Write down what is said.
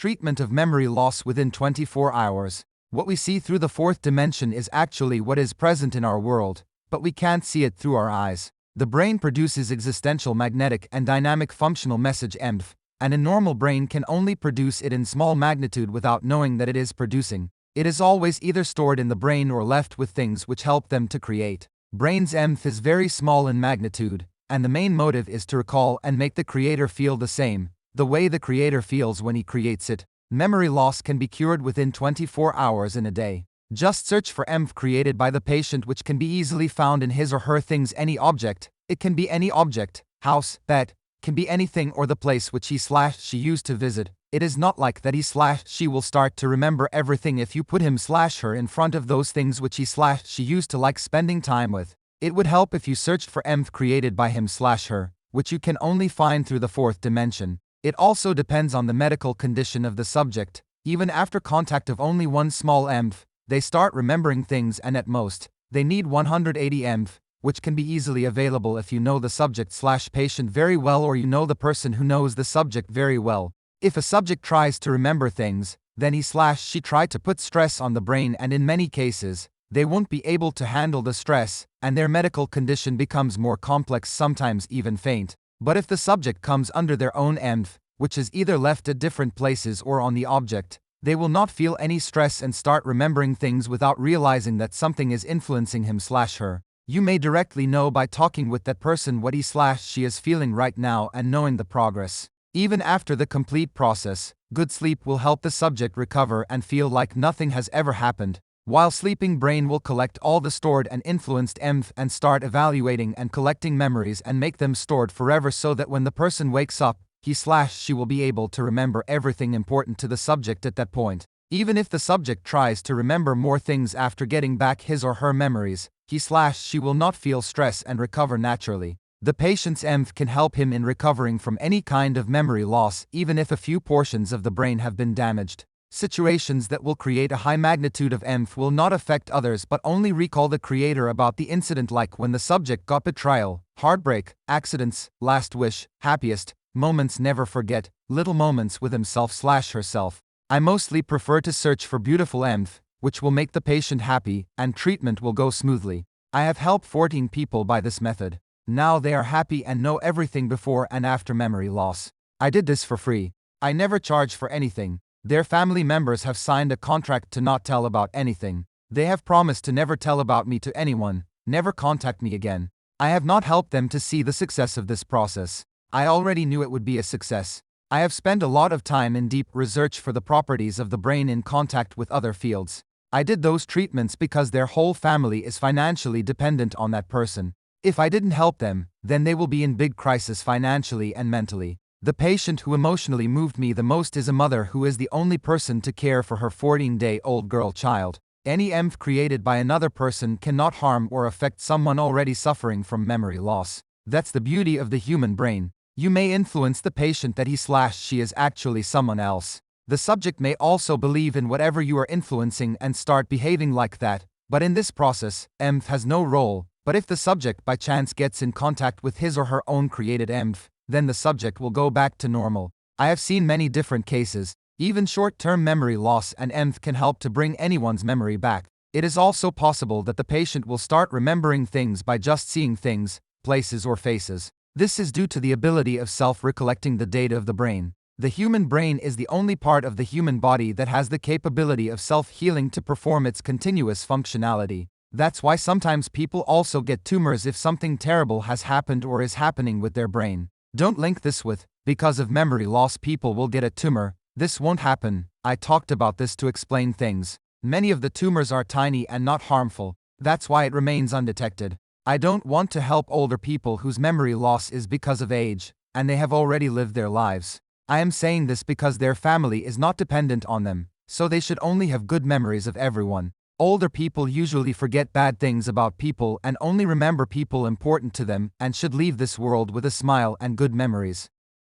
Treatment of memory loss within 24 hours. What we see through the fourth dimension is actually what is present in our world, but we can't see it through our eyes. The brain produces existential magnetic and dynamic functional message EMF, and a normal brain can only produce it in small magnitude without knowing that it is producing. It is always either stored in the brain or left with things which help them to create. Brain's EMF is very small in magnitude, and the main motive is to recall and make the creator feel the same, the way the creator feels when he creates it. Memory loss can be cured within 24 hours in a day. Just search for EMF created by the patient, which can be easily found in his or her things. Any object, it can be any object, house, bed, can be anything, or the place which he/she used to visit. It is not like that he/she will start to remember everything if you put him/her in front of those things which he/she used to like spending time with. It would help if you searched for EMF created by him/her, which you can only find through the fourth dimension. It also depends on the medical condition of the subject. Even after contact of only one small EMF, they start remembering things, and at most, they need 180 EMF, which can be easily available if you know the subject/patient very well, or you know the person who knows the subject very well. If a subject tries to remember things, then he/she try to put stress on the brain, and in many cases, they won't be able to handle the stress, and their medical condition becomes more complex, sometimes even faint. But if the subject comes under their own EMF, which is either left at different places or on the object, they will not feel any stress and start remembering things without realizing that something is influencing him/her. You may directly know by talking with that person what he/she is feeling right now and knowing the progress. Even after the complete process, good sleep will help the subject recover and feel like nothing has ever happened. While sleeping, brain will collect all the stored and influenced EMF and start evaluating and collecting memories and make them stored forever, so that when the person wakes up, he/she will be able to remember everything important to the subject at that point. Even if the subject tries to remember more things after getting back his or her memories, he/she will not feel stress and recover naturally. The patient's EMF can help him in recovering from any kind of memory loss, even if a few portions of the brain have been damaged. Situations that will create a high magnitude of EMF will not affect others but only recall the creator about the incident, like when the subject got betrayal, heartbreak, accidents, last wish, happiest moments, never forget, little moments with himself/herself. I mostly prefer to search for beautiful EMF, which will make the patient happy, and treatment will go smoothly. I have helped 14 people by this method. Now they are happy and know everything before and after memory loss. I did this for free. I never charge for anything. Their family members have signed a contract to not tell about anything. They have promised to never tell about me to anyone, never contact me again. I have not helped them to see the success of this process. I already knew it would be a success. I have spent a lot of time in deep research for the properties of the brain in contact with other fields. I did those treatments because their whole family is financially dependent on that person. If I didn't help them, then they will be in big crisis financially and mentally. The patient who emotionally moved me the most is a mother who is the only person to care for her 14-day-old girl child. Any EMF created by another person cannot harm or affect someone already suffering from memory loss. That's the beauty of the human brain. You may influence the patient that he/she is actually someone else. The subject may also believe in whatever you are influencing and start behaving like that, but in this process, EMF has no role. But if the subject by chance gets in contact with his or her own created EMF, then the subject will go back to normal. I have seen many different cases. Even short-term memory loss and EMF can help to bring anyone's memory back. It is also possible that the patient will start remembering things by just seeing things, places or faces. This is due to the ability of self-recollecting the data of the brain. The human brain is the only part of the human body that has the capability of self-healing to perform its continuous functionality. That's why sometimes people also get tumors if something terrible has happened or is happening with their brain. Don't link this with, because of memory loss people will get a tumor. This won't happen. I talked about this to explain things. Many of the tumors are tiny and not harmful. That's why it remains undetected. I don't want to help older people whose memory loss is because of age, and they have already lived their lives. I am saying this because their family is not dependent on them, so they should only have good memories of everyone. Older people usually forget bad things about people and only remember people important to them, and should leave this world with a smile and good memories.